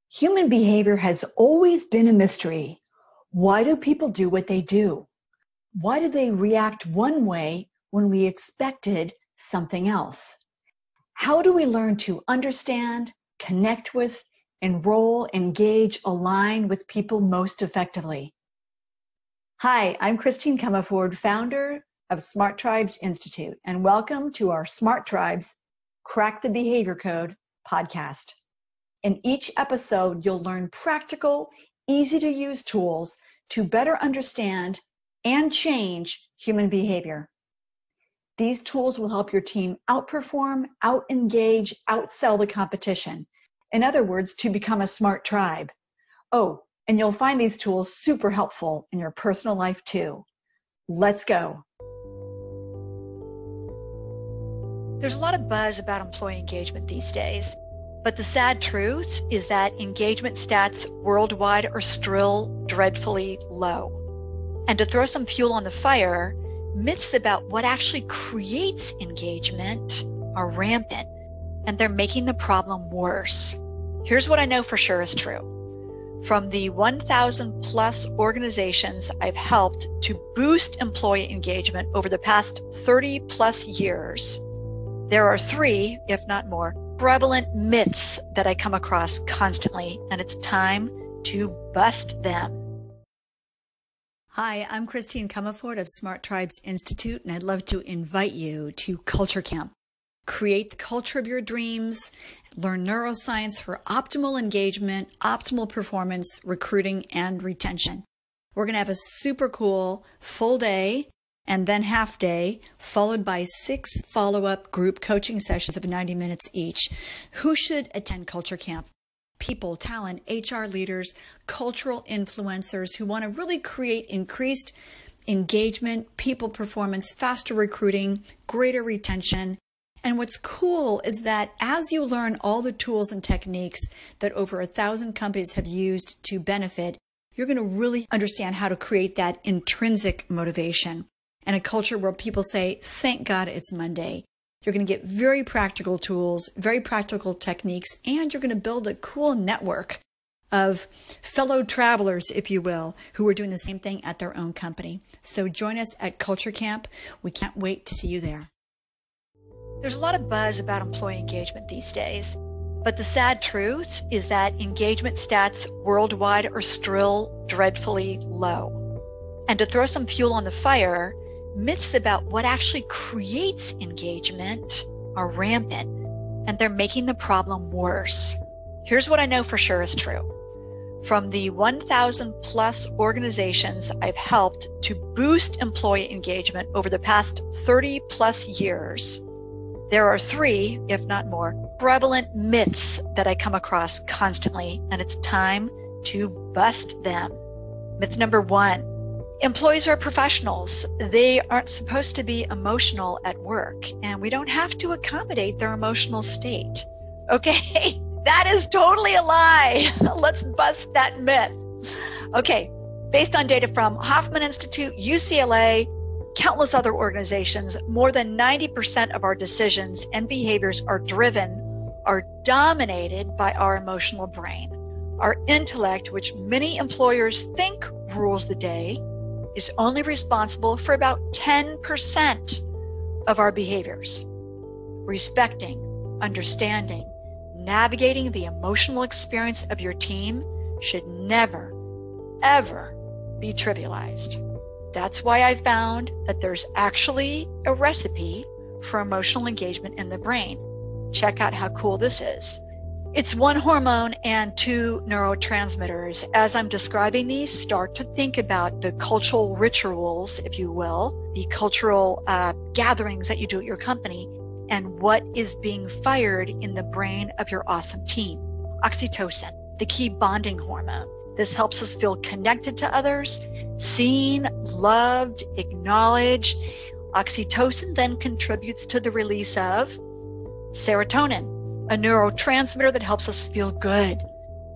Human behavior has always been a mystery. Why do people do what they do? Why do they react one way when we expected something else? How do we learn to understand, connect with, enroll, engage, align with people most effectively? Hi, I'm Christine Comerford, founder of Smart Tribes Institute, and welcome to our Smart Tribes Crack the Behavior Code podcast. In each episode, you'll learn practical, easy-to-use tools to better understand and change human behavior. These tools will help your team outperform, out-engage, outsell the competition. In other words, to become a smart tribe. Oh, and you'll find these tools super helpful in your personal life too. Let's go. There's a lot of buzz about employee engagement these days. But the sad truth is that engagement stats worldwide are still dreadfully low. And to throw some fuel on the fire, myths about what actually creates engagement are rampant, and they're making the problem worse. Here's what I know for sure is true. From the 1,000 plus organizations I've helped to boost employee engagement over the past 30 plus years, there are 3, if not more, prevalent myths that I come across constantly, and it's time to bust them. Hi, I'm Christine Comerford of Smart Tribes Institute, and I'd love to invite you to Culture Camp. Create the culture of your dreams, learn neuroscience for optimal engagement, optimal performance, recruiting, and retention. We're going to have a super cool full day and then half day, followed by 6 follow-up group coaching sessions of 90 minutes each. Who should attend Culture Camp? People, talent, HR leaders, cultural influencers who want to really create increased engagement, people performance, faster recruiting, greater retention. And what's cool is that as you learn all the tools and techniques that over 1,000 companies have used to benefit, you're going to really understand how to create that intrinsic motivation. And a culture where people say, thank God it's Monday. You're going to get very practical tools, very practical techniques, and you're going to build a cool network of fellow travelers, if you will, who are doing the same thing at their own company. So join us at Culture Camp. We can't wait to see you there. There's a lot of buzz about employee engagement these days, but the sad truth is that engagement stats worldwide are still dreadfully low. And to throw some fuel on the fire, myths about what actually creates engagement are rampant, and they're making the problem worse. Here's what I know for sure is true. From the 1,000 plus organizations I've helped to boost employee engagement over the past 30 plus years, there are 3, if not more, prevalent myths that I come across constantly, and it's time to bust them. Myth number 1. Employees are professionals. They aren't supposed to be emotional at work, and we don't have to accommodate their emotional state. Okay, that is totally a lie. Let's bust that myth. Okay, based on data from Hoffman Institute, UCLA, countless other organizations, more than 90% of our decisions and behaviors are dominated by our emotional brain. Our intellect, which many employers think rules the day, is only responsible for about 10% of our behaviors. Respecting, understanding, navigating the emotional experience of your team should never, ever be trivialized. That's why I found that there's actually a recipe for emotional engagement in the brain. Check out how cool this is. It's 1 hormone and 2 neurotransmitters. As I'm describing these, start to think about the cultural rituals, if you will, the cultural gatherings that you do at your company, and what is being fired in the brain of your awesome team. Oxytocin, the key bonding hormone. This helps us feel connected to others, seen, loved, acknowledged. Oxytocin then contributes to the release of serotonin, a neurotransmitter that helps us feel good.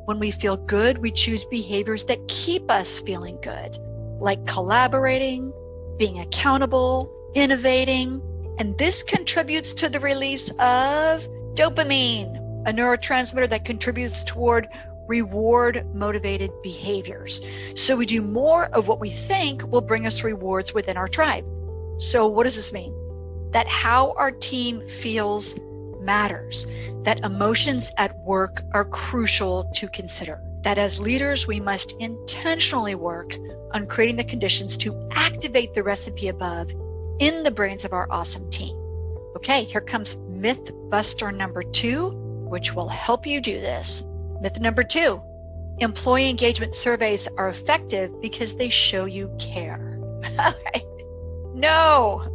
When we feel good, we choose behaviors that keep us feeling good, like collaborating, being accountable, innovating, and this contributes to the release of dopamine, a neurotransmitter that contributes toward reward motivated behaviors. So we do more of what we think will bring us rewards within our tribe. So what does this mean? That how our team feels matters, that emotions at work are crucial to consider, that as leaders, we must intentionally work on creating the conditions to activate the recipe above in the brains of our awesome team. Okay, here comes myth buster number 2, which will help you do this. Myth number 2, employee engagement surveys are effective because they show you care. No,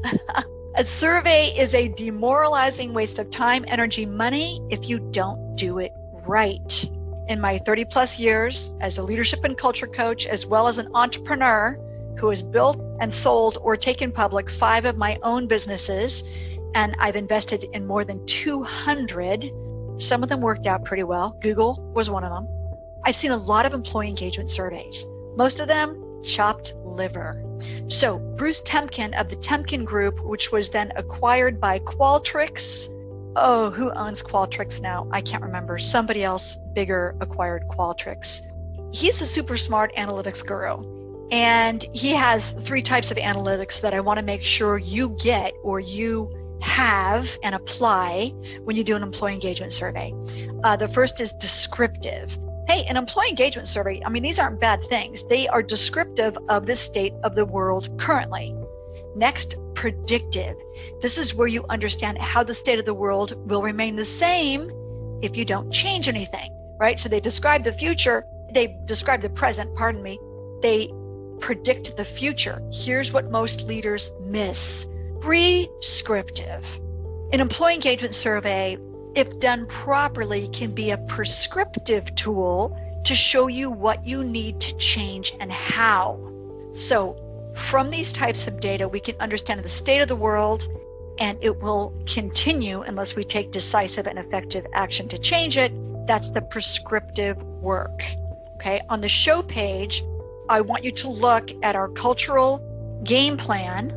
a survey is a demoralizing waste of time, energy, money if you don't do it right. In my 30 plus years as a leadership and culture coach, as well as an entrepreneur who has built and sold or taken public 5 of my own businesses, and I've invested in more than 200. Some of them worked out pretty well. Google was one of them. I've seen a lot of employee engagement surveys. Most of them chopped liver. So Bruce Temkin of the Temkin Group, which was then acquired by Qualtrics. Oh, who owns Qualtrics now? I can't remember. Somebody else bigger acquired Qualtrics. He's a super smart analytics guru. And he has 3 types of analytics that I want to make sure you get or you have and apply when you do an employee engagement survey. The first is descriptive. Hey, an employee engagement survey, I mean, these aren't bad things. They are descriptive of the state of the world currently. Next, predictive. This is where you understand how the state of the world will remain the same if you don't change anything, right? So they describe the future, they describe the present, pardon me, they predict the future. Here's what most leaders miss. Prescriptive. An employee engagement survey, if done properly, can be a prescriptive tool to show you what you need to change and how. So from these types of data, we can understand the state of the world, and it will continue unless we take decisive and effective action to change it. That's the prescriptive work. Okay, on the show page, I want you to look at our cultural game plan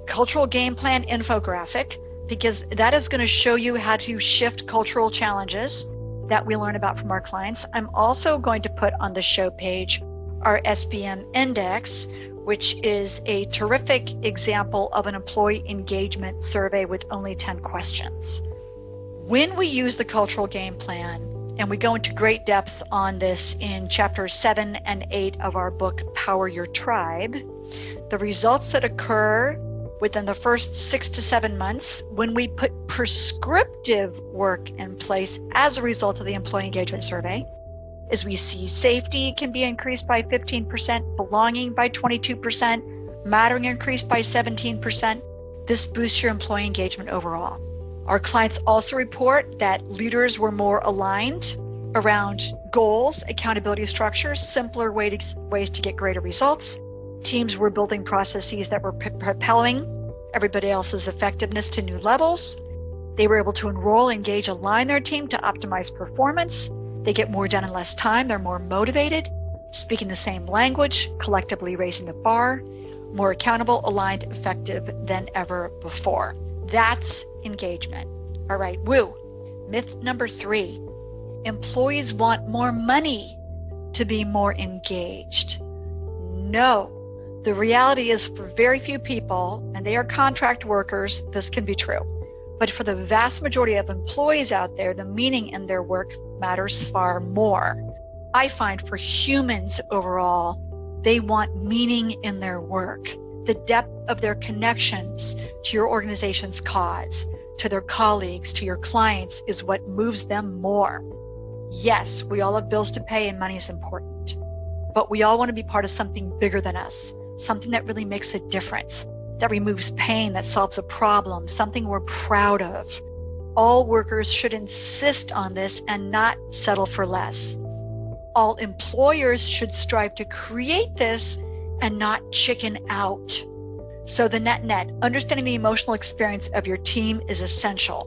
infographic, because that is going to show you how to shift cultural challenges that we learn about from our clients. I'm also going to put on the show page our SBM index, which is a terrific example of an employee engagement survey with only 10 questions. When we use the cultural game plan, and we go into great depth on this in chapters 7 and 8 of our book, Power Your Tribe, the results that occur within the first 6 to 7 months when we put prescriptive work in place as a result of the employee engagement survey is we see safety can be increased by 15%, belonging by 22%, mattering increased by 17%. This boosts your employee engagement overall. Our clients also report that leaders were more aligned around goals, accountability structures, simpler ways to get greater results. Teams were building processes that were propelling everybody else's effectiveness to new levels. They were able to enroll, engage, align their team to optimize performance. They get more done in less time. They're more motivated, speaking the same language, collectively raising the bar, more accountable, aligned, effective than ever before. That's engagement. All right, woo. Myth number 3, employees want more money to be more engaged. No. The reality is for very few people, and they are contract workers, this can be true. But for the vast majority of employees out there, the meaning in their work matters far more. I find for humans overall, they want meaning in their work. The depth of their connections to your organization's cause, to their colleagues, to your clients is what moves them more. Yes, we all have bills to pay and money is important, but we all want to be part of something bigger than us. Something that really makes a difference, that removes pain, that solves a problem, something we're proud of. All workers should insist on this and not settle for less. All employers should strive to create this and not chicken out. So the net, understanding the emotional experience of your team is essential.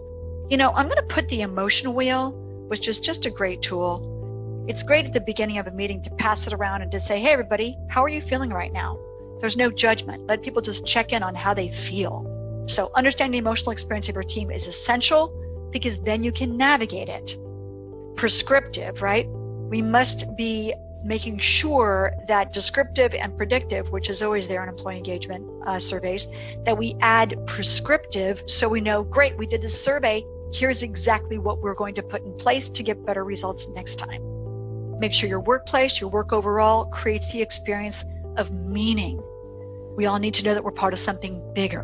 You know, I'm going to put the emotion wheel, which is just a great tool. It's great at the beginning of a meeting to pass it around and to say, hey, everybody, how are you feeling right now? There's no judgment. Let people just check in on how they feel. So understanding the emotional experience of your team is essential because then you can navigate it. Prescriptive, right? We must be making sure that descriptive and predictive, which is always there in employee engagement surveys, that we add prescriptive so we know, great, we did this survey, here's exactly what we're going to put in place to get better results next time. Make sure your workplace, your work overall, creates the experience of meaning. We all need to know that we're part of something bigger.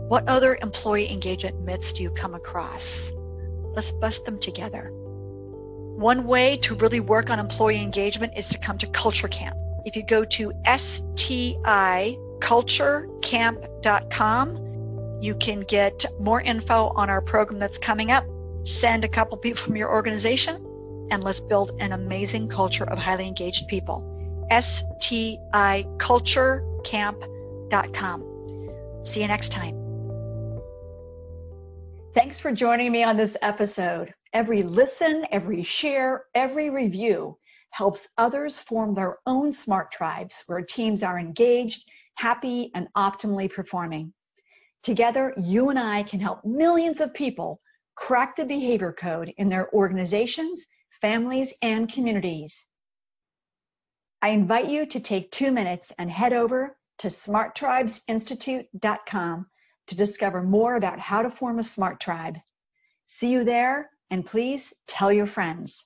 What other employee engagement myths do you come across? Let's bust them together. One way to really work on employee engagement is to come to Culture Camp. If you go to sticulturecamp.com, you can get more info on our program that's coming up. Send a couple people from your organization, and let's build an amazing culture of highly engaged people. sticulturecamp.com. See you next time. Thanks for joining me on this episode. Every listen, every share, every review helps others form their own smart tribes where teams are engaged, happy, and optimally performing. Together, you and I can help millions of people crack the behavior code in their organizations, families, and communities. I invite you to take 2 minutes and head over to smarttribesinstitute.com to discover more about how to form a smart tribe. See you there, and please tell your friends.